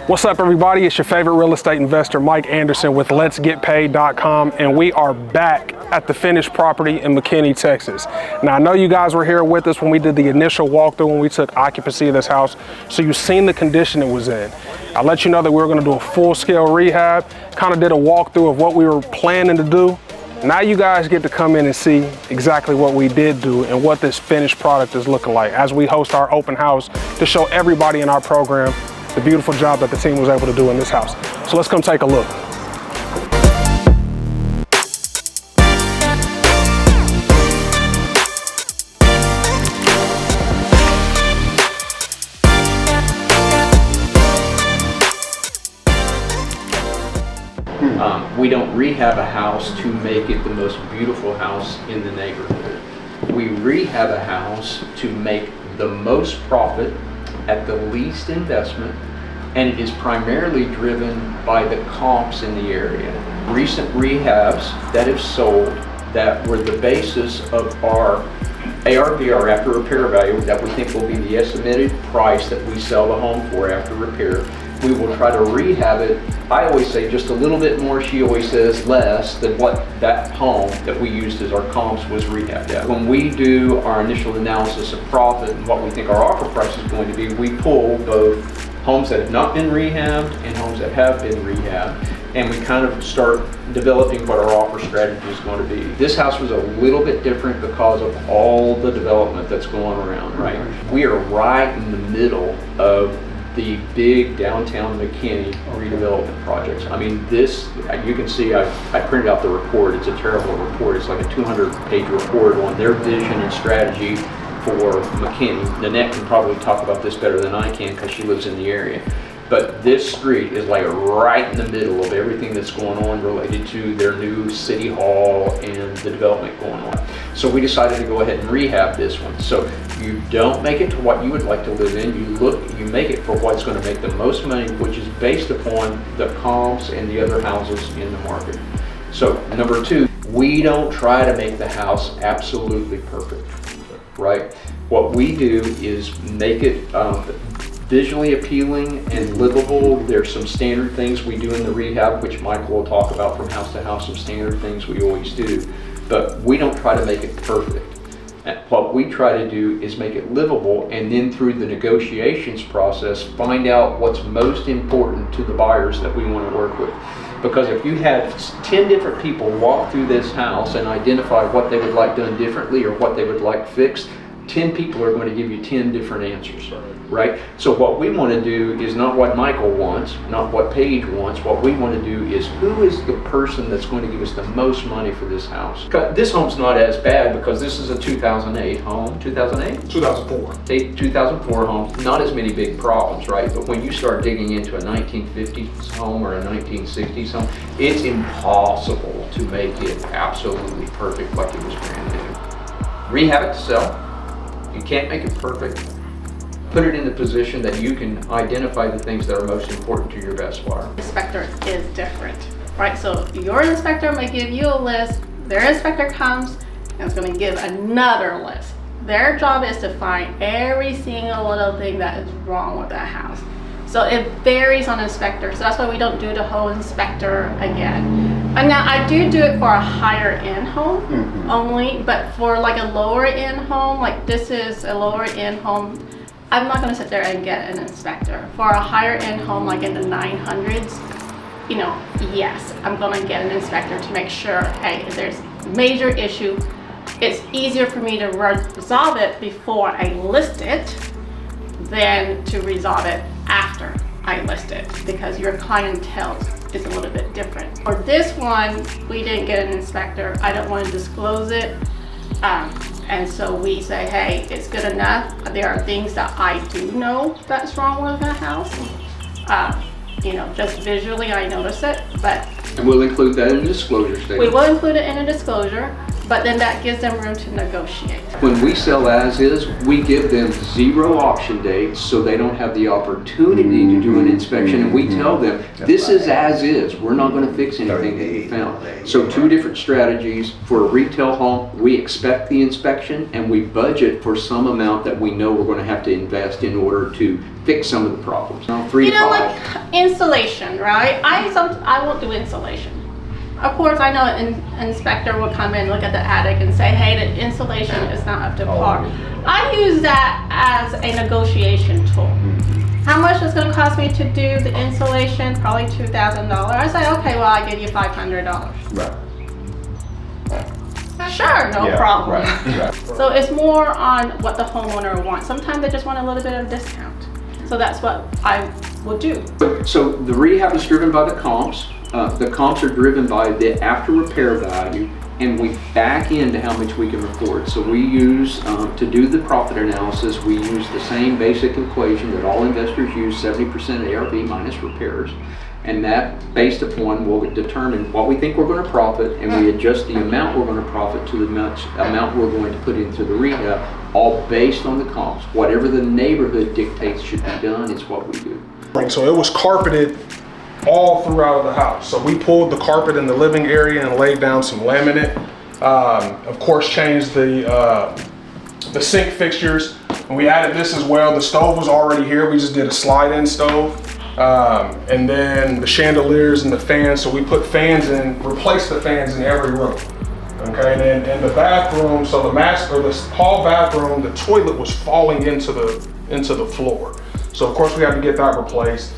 What's up, everybody? It's your favorite real estate investor, Mike Anderson with letsgetpaid.com, and we are back at the finished property in McKinney, Texas. Now, I know you guys were here with us when we did the initial walkthrough when we took occupancy of this house, so you've seen the condition it was in. I'll let you know that we were going to do a full-scale rehab, kind of did a walkthrough of what we were planning to do. Now you guys get to come in and see exactly what we did do and what this finished product is looking like as we host our open house to show everybody in our program the beautiful job that the team was able to do in this house. So let's come take a look. We don't rehab a house to make it the most beautiful house in the neighborhood. We rehab a house to make the most profit at the least investment, and it is primarily driven by the comps in the area. Recent rehabs that have sold that were the basis of our ARV, our after repair value, that we think will be the estimated price that we sell the home for after repair. We will try to rehab it. I always say just a little bit more. She always says less than what that home that we used as our comps was rehabbed at. When we do our initial analysis of profit and what we think our offer price is going to be, we pull both homes that have not been rehabbed and homes that have been rehabbed, and we kind of start developing what our offer strategy is going to be. This house was a little bit different because of all the development that's going around, right? We are right in the middle of the big downtown McKinney redevelopment projects. I mean, this, you can see, I printed out the report. It's a terrible report. It's like a 200-page report on their vision and strategy for McKinney. Nanette can probably talk about this better than I can because she lives in the area. But this street is like right in the middle of everything that's going on related to their new city hall and the development going on. So we decided to go ahead and rehab this one. So you don't make it to what you would like to live in. You make it for what's going to make the most money, which is based upon the comps and the other houses in the market. So number two, we don't try to make the house absolutely perfect, right? What we do is make it visually appealing and livable. There's some standard things we do in the rehab, which Michael will talk about from house to house, some standard things we always do. But we don't try to make it perfect. What we try to do is make it livable, and then through the negotiations process, find out what's most important to the buyers that we want to work with. Because if you had 10 different people walk through this house and identify what they would like done differently or what they would like fixed, 10 people are going to give you 10 different answers, right? So what we want to do is not what Michael wants, not what Paige wants. What we want to do is who is the person that's going to give us the most money for this house. This home's not as bad because this is a 2008 home. 2008? 2004. 2004 home. Not as many big problems, right? But when you start digging into a 1950s home or a 1960s home, it's impossible to make it absolutely perfect like it was brand new. Rehab it to sell. You can't make it perfect. Put it in the position that you can identify the things that are most important to your best buyer. Inspector is different, right? So your inspector may give you a list, their inspector comes and is going to give another list. Their job is to find every single little thing that is wrong with that house. So it varies on inspector. So that's why we don't do the whole inspector again. And now I do it for a higher end home only, but for like a lower end home, like this is a lower end home, I'm not gonna sit there and get an inspector. For a higher end home, like in the 900s, you know, yes, I'm gonna get an inspector to make sure, hey, if there's a major issue, it's easier for me to resolve it before I list it than to resolve it after I list it, because your clientele is a little bit different. For this one, we didn't get an inspector. I don't want to disclose it. And so we say, hey, it's good enough. There are things that I do know that's wrong with that house. You know, just visually I notice it, but. And we'll include that in the disclosure statement. We will include it in a disclosure, but then that gives them room to negotiate. When we sell as is, we give them 0 auction dates so they don't have the opportunity to do an inspection, and we tell them this is as is. We're not going to fix anything that you found. So 2 different strategies. For a retail home, we expect the inspection and we budget for some amount that we know we're going to have to invest in order to fix some of the problems. Now, 3 You to know, 5. like insulation, right? I won't do insulation. Of course, I know an inspector will come in, look at the attic and say, hey, the insulation is not up to par. I use that as a negotiation tool. How much is going to cost me to do the insulation? Probably $2,000. I say, okay, well, I give you $500. Right. Sure, no problem. Right. So it's more on what the homeowner wants. Sometimes they just want a little bit of discount. So that's what I will do. So the rehab is driven by the comps. The comps are driven by the after repair value, and we back into how much we can afford. So we use, to do the profit analysis, we use the same basic equation that all investors use, 70% ARV minus repairs. And that, based upon, will determine what we think we're going to profit, and we adjust the amount we're going to profit to the amount we're going to put into the rehab, all based on the comps. Whatever the neighborhood dictates should be done is what we do. So it was carpeted all throughout the house. So we pulled the carpet in the living area and laid down some laminate. Of course, changed the sink fixtures. And we added this as well. The stove was already here. We just did a slide-in stove. And then the chandeliers and the fans. So we put fans in, replaced the fans in every room. Okay, and then in the bathroom, so the hall bathroom, the toilet was falling into the floor. So of course we had to get that replaced.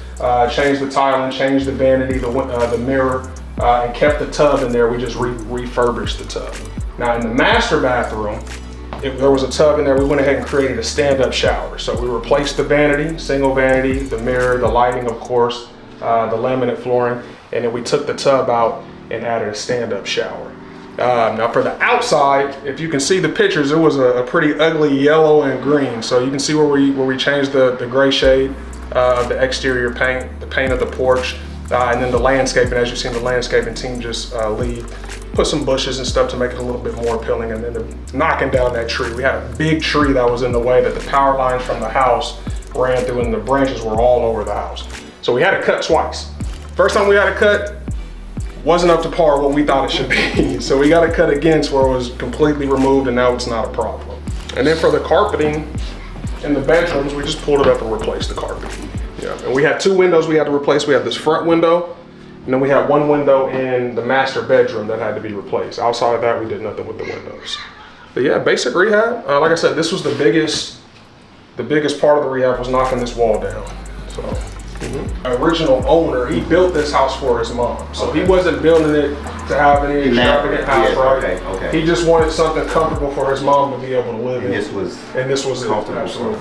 Changed the tiling, changed the vanity, the mirror, and kept the tub in there. We just refurbished the tub. Now in the master bathroom, there was a tub in there. We went ahead and created a stand-up shower. So we replaced the vanity, single vanity, the mirror, the lighting, of course, the laminate flooring, and then we took the tub out and added a stand-up shower. Now for the outside, if you can see the pictures, it was a pretty ugly yellow and green. So you can see where we changed the gray shade of the exterior paint, the paint of the porch, and then the landscaping. As you've seen, the landscaping team just put some bushes and stuff to make it a little bit more appealing, and then knocking down that tree. We had a big tree that was in the way that the power lines from the house ran through, and the branches were all over the house. So we had to cut twice. First time we had to cut, wasn't up to par what we thought it should be. So we got to cut again where it was completely removed, and now it's not a problem. And then for the carpeting in the bedrooms, we just pulled it up and replaced the carpet. Yeah, and we had 2 windows we had to replace. We had this front window, and then we had 1 window in the master bedroom that had to be replaced. Outside of that, we did nothing with the windows. But yeah, basic rehab. Like I said, this was the biggest part of the rehab was knocking this wall down. So. Original owner, he built this house for his mom. So he wasn't building it to have any extravagant house, right? Okay. He just wanted something comfortable for his mom to be able to live in. And this was And this was comfortable. absolutely.